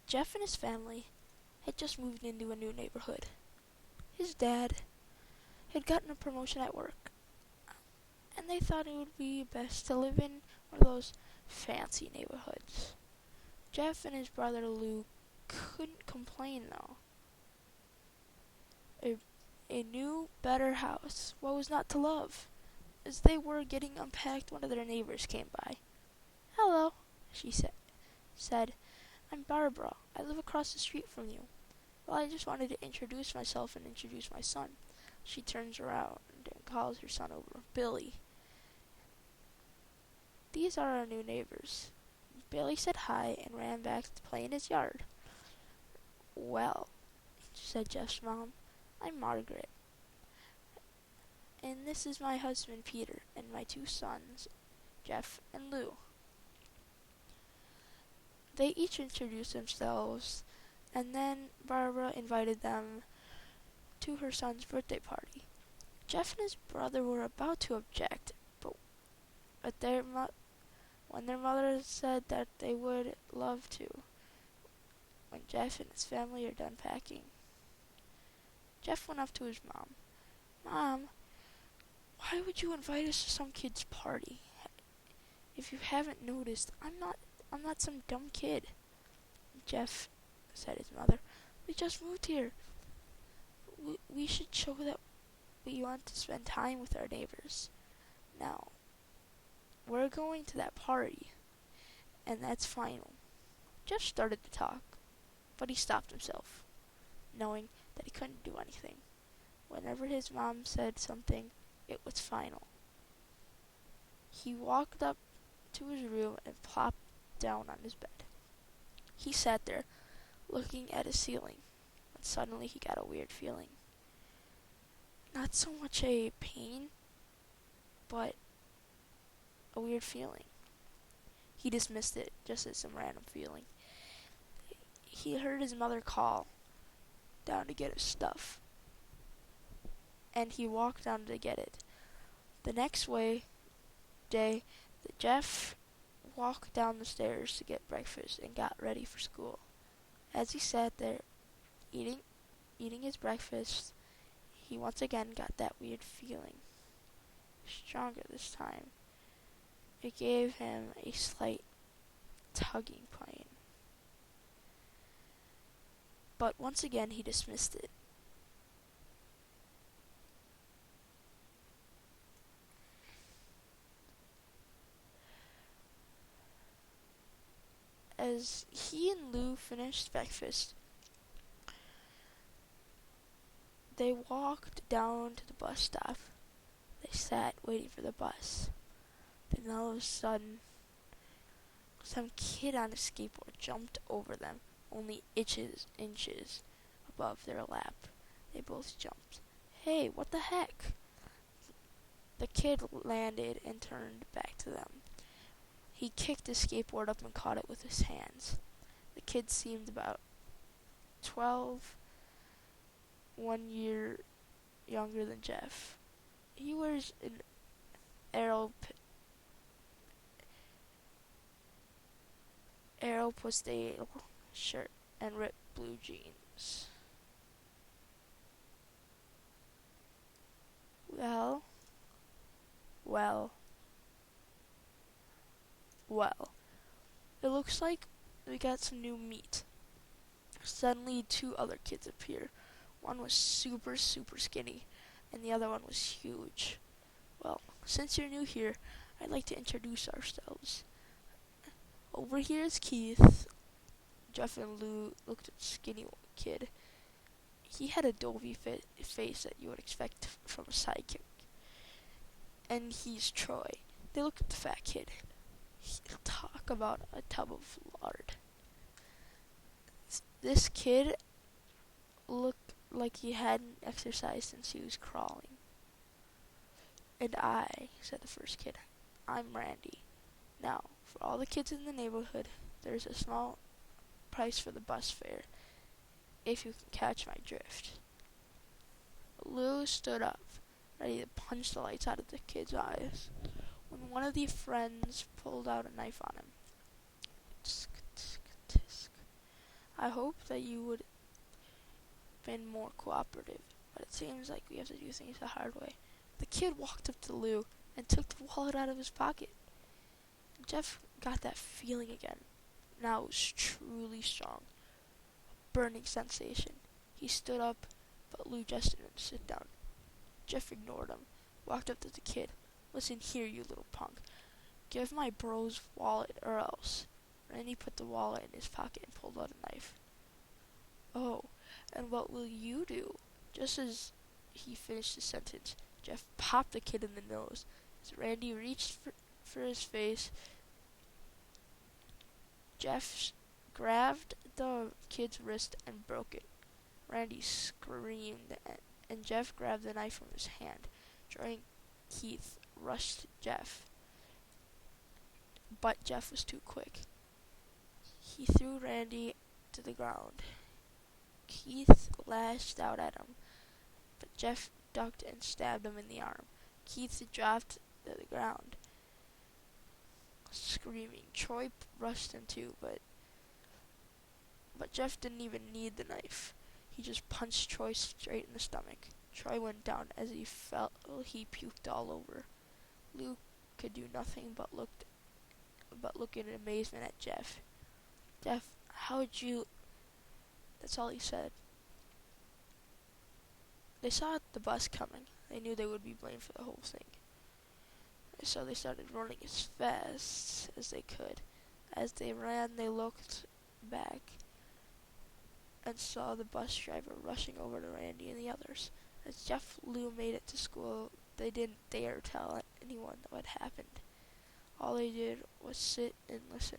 Jeff and his family had just moved into a new neighborhood. His dad had gotten a promotion at work, and they thought it would be best to live in one of those fancy neighborhoods. Jeff and his brother Lou couldn't complain though. A new, better house, what was not to love? As they were getting unpacked, one of their neighbors came by. "Hello," she said. "I'm Barbara. I live across the street from you." "Well, I just wanted to introduce myself and introduce my son." She turns around and calls her son over, "Billy. These are our new neighbors." Billy said hi and ran back to play in his yard. "Well," said Jeff's mom, "I'm Margaret. And this is my husband Peter and my two sons, Jeff and Lou." They each introduced themselves, and then Barbara invited them to her son's birthday party. Jeff and his brother were about to object, but when their mother said that they would love to when Jeff and his family are done packing. Jeff went up to his mom. "Mom, why would you invite us to some kid's party? If you haven't noticed, I'm not some dumb kid." "Jeff," said his mother, "we just moved here. We should show that we want to spend time with our neighbors. Now, we're going to that party, and that's final." Jeff started to talk, but he stopped himself, knowing that he couldn't do anything. Whenever his mom said something, it was final. He walked up to his room and plopped down on his bed. He sat there, looking at his ceiling, when suddenly he got a weird feeling. Not so much a pain, but a weird feeling. He dismissed it just as some random feeling. He heard his mother call down to get his stuff, and he walked down to get it. The next day, Jeff walked down the stairs to get breakfast and got ready for school. As he sat there, eating his breakfast, he once again got that weird feeling. Stronger this time. It gave him a slight tugging pain. But once again he dismissed it. As he and Lou finished breakfast, they walked down to the bus stop. They sat waiting for the bus. Then all of a sudden, some kid on a skateboard jumped over them, only inches above their lap. They both jumped. "Hey, what the heck?" The kid landed and turned back to them. He kicked his skateboard up and caught it with his hands. The kid seemed about 12, 1 year younger than Jeff. He wears an Aeropostale shirt and ripped blue jeans. Well, it looks like we got some new meat." Suddenly, two other kids appear. One was super skinny, and the other one was huge. "Well, since you're new here, I'd like to introduce ourselves. Over here is Keith." Jeff and Lou looked at the skinny kid. He had a dovey face that you would expect from a sidekick. "And he's Troy." They looked at the fat kid. Talk about a tub of lard. This kid looked like he hadn't exercised since he was crawling. "And I," said the first kid, "I'm Randy. Now, for all the kids in the neighborhood, there's a small price for the bus fare, if you can catch my drift." Lou stood up, ready to punch the lights out of the kid's eyes, when one of the friends pulled out a knife on him. "Tsk, tsk, tsk. I hope that you would have been more cooperative, but it seems like we have to do things the hard way. The kid walked up to Lou and took the wallet out of his pocket. Jeff got that feeling again. Now it was truly strong. Burning sensation. He stood up, but Lou gestured him to sit down. Jeff ignored him, walked up to the kid. Listen here, you little punk. Give my bro's wallet or else. Randy put the wallet in his pocket and pulled out a knife. Oh, and what will you do? Just as he finished his sentence, Jeff popped the kid in the nose. As Randy reached for his face, Jeff grabbed the kid's wrist and broke it. Randy screamed, and Jeff grabbed the knife from his hand. Drawing Keith rushed Jeff, but Jeff was too quick. He threw Randy to the ground. Keith lashed out at him, but Jeff ducked and stabbed him in the arm. Keith dropped to the ground, screaming. Troy rushed him too, but Jeff didn't even need the knife. He just punched Troy straight in the stomach. Troy went down as he felt he puked all over. Lou could do nothing but look in amazement at Jeff. Jeff, how'd you... That's all he said. They saw the bus coming. They knew they would be blamed for the whole thing. So they started running as fast as they could. As they ran, they looked back and saw the bus driver rushing over to Randy and the others. As Jeff Lou made it to school, they didn't dare tell anyone what happened. All they did was sit and listen.